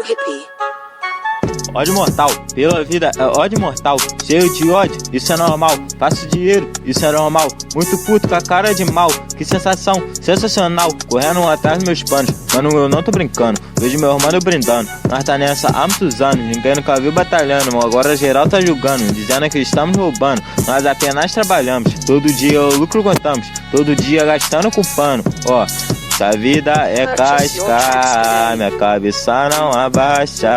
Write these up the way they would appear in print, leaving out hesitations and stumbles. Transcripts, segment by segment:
hippie. Ódio mortal, pela vida é ódio mortal. Cheio de ódio, isso é normal. Faço dinheiro, isso é normal. Muito puto com a cara de mal. Que sensação, sensacional. Correndo atrás dos meus planos, mano, eu não tô brincando. Vejo meu irmão brindando. Nós tá nessa há muitos anos. Ninguém nunca viu batalhando. Agora geral tá julgando, dizendo que estamos roubando. Nós apenas trabalhamos. Todo dia o lucro contamos. Todo dia gastando com pano. Ó, essa vida é casca, minha cabeça não abaixa,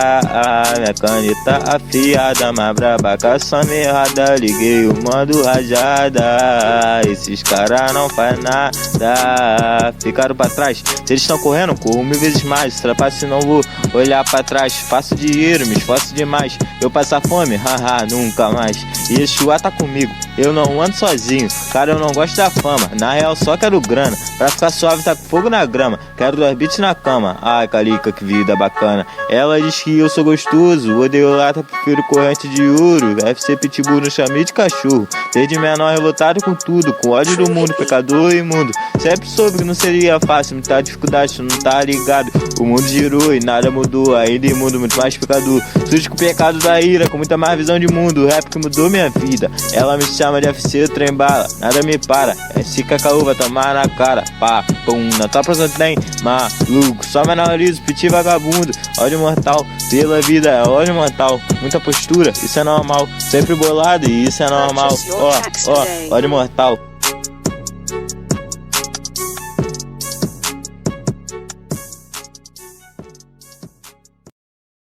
minha caneta afiada, mais braba que a samerrada. Liguei o mando rajada, esses caras não faz nada, ficaram pra trás. Se eles estão correndo, corro 1000 vezes mais. Trapace, não vou olhar pra trás. Faço dinheiro, me esforço demais. Eu passar fome, haha, nunca mais. E Yeshua tá comigo, eu não ando sozinho. Cara, eu não gosto da fama, na real só quero grana. Pra ficar suave tá com fogo na grama. Quero 2 beats na cama. Ai, Calica, que vida bacana. Ela diz que eu sou gostoso. Odeio lata, prefiro corrente de ouro. FC Pitbull no chamei de cachorro. Desde menor revoltado com tudo, com ódio do mundo, pecador e imundo. Sempre soube que não seria fácil, muita dificuldade, tu não tá ligado. O mundo girou e nada mudou, ainda imundo, muito mais pecador. Sujo com o pecado da ira, com muita mais visão de mundo. O rap que mudou minha vida. Ela me chama de FC, trem bala, nada me para. Esse cacau vai tomar na cara. Pá, pum, na tua próxima tem maluco. Só menorizo, piti vagabundo. Ódio mortal, pela vida é ódio mortal. Muita postura, isso é normal. Sempre bolado e isso é normal. Ó, ódio mortal.